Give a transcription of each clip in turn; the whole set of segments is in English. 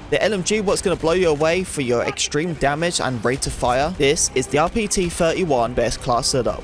The LMG what's going to blow you away for your extreme damage and rate of fire. This is the RPT-31 best class setup.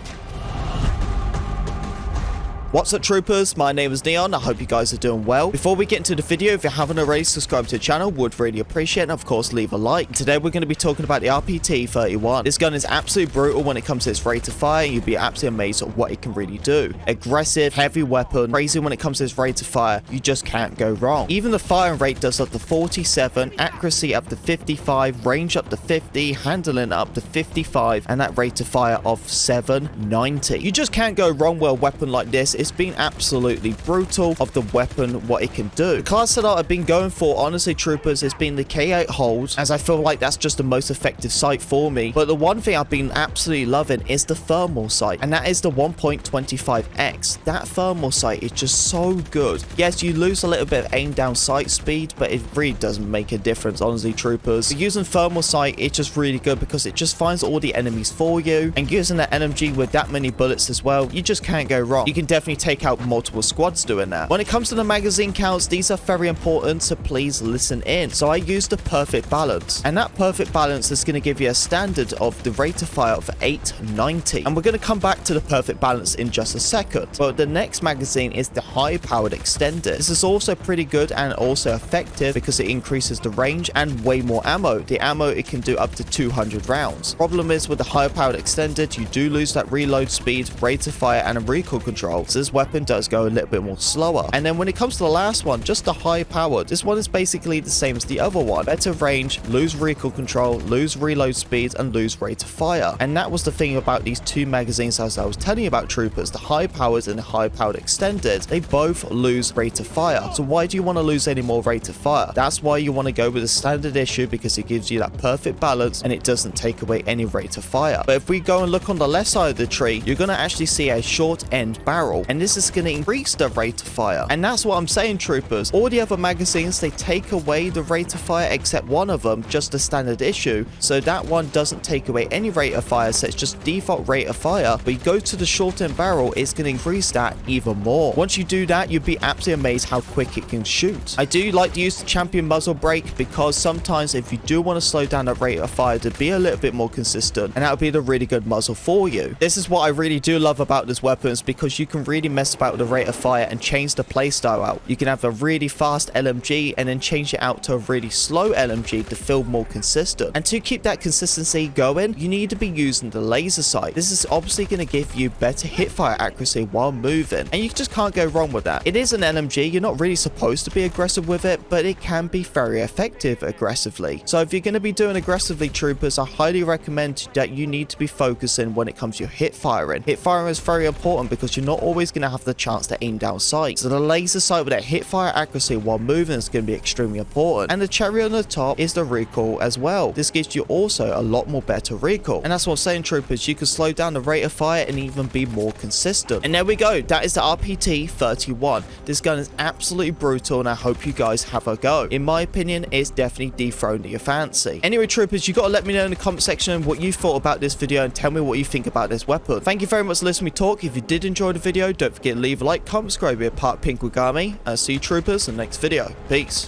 What's up, troopers? My name is Neon. I hope you guys are doing well. Before we get into the video, if you haven't already, subscribe to the channel, would really appreciate it, and of course leave a like. Today we're going to be talking about the RPT-31. This gun is absolutely brutal when it comes to its rate of fire, and you'd be absolutely amazed at what it can really do. Aggressive, heavy weapon, crazy when it comes to its rate of fire, you just can't go wrong. Even the firing rate does up to 47, accuracy up to 55, range up to 50, handling up to 55, and that rate of fire of 790. You just can't go wrong with a weapon like this. It's been absolutely brutal of the weapon, what it can do. The class that I've been going for, honestly, troopers, has been the K8 hold, as I feel like that's just the most effective sight for me. But the one thing I've been absolutely loving is the thermal sight, and that is the 1.25x. That thermal sight is just so good. Yes, you lose a little bit of aim down sight speed, but it really doesn't make a difference, honestly, troopers. But using thermal sight, it's just really good because it just finds all the enemies for you, and using that LMG with that many bullets as well, you just can't go wrong. You can definitely take out multiple squads doing that. When it comes to the magazine counts, these are very important, so please listen in. So I used the perfect balance, and that perfect balance is going to give you a standard of the rate of fire of 890, and we're going to come back to the perfect balance in just a second. But the next magazine is the high powered extended. This is also pretty good and also effective because it increases the range and way more ammo. The ammo, it can do up to 200 rounds. Problem is, with the high powered extended, you do lose that reload speed, rate of fire, and a recoil control. So this weapon does go a little bit more slower. And then when it comes to the last one, just the high powered, this one is basically the same as the other one. Better range, lose recoil control, lose reload speed, and lose rate of fire. And that was the thing about these two magazines, as I was telling you about, troopers. The high powered and the high powered extended, they both lose rate of fire. So why do you want to lose any more rate of fire? That's why you want to go with the standard issue, because it gives you that perfect balance and it doesn't take away any rate of fire. But if we go and look on the left side of the tree, you're going to actually see a short end barrel, and this is going to increase the rate of fire. And that's what I'm saying, troopers. All the other magazines, they take away the rate of fire except one of them, just the standard issue. So that one doesn't take away any rate of fire, so it's just default rate of fire. But you go to the short end barrel, it's going to increase that even more. Once you do that, you'd be absolutely amazed how quick it can shoot. I do like to use the champion muzzle brake, because sometimes if you do want to slow down that rate of fire to be a little bit more consistent, and that would be the really good muzzle for you. This is what I really do love about this weapons, because you can really mess about with the rate of fire and change the playstyle out. You can have a really fast LMG and then change it out to a really slow LMG to feel more consistent. And to keep that consistency going, you need to be using the laser sight. This is obviously going to give you better hip fire accuracy while moving, and you just can't go wrong with that. It is an LMG, you're not really supposed to be aggressive with it, but it can be very effective aggressively. So if you're going to be doing aggressively, troopers, I highly recommend that you need to be focusing when it comes to your hip firing. Hip firing is very important because you're not always going to have the chance to aim down sight. So the laser sight with that hip fire accuracy while moving is going to be extremely important. And the cherry on the top is the recoil as well. This gives you also a lot more better recoil. And that's what I'm saying, troopers. You can slow down the rate of fire and even be more consistent. And there we go. That is the RPT-31. This gun is absolutely brutal, and I hope you guys have a go. In my opinion, it's definitely dethroned your fancy. Anyway, troopers, you got to let me know in the comment section what you thought about this video and tell me what you think about this weapon. Thank you very much for listening to me talk. If you did enjoy the video, don't forget to leave a like, comment, subscribe, be a part of Pink Wagami, and I'll see you, troopers, in the next video. Peace.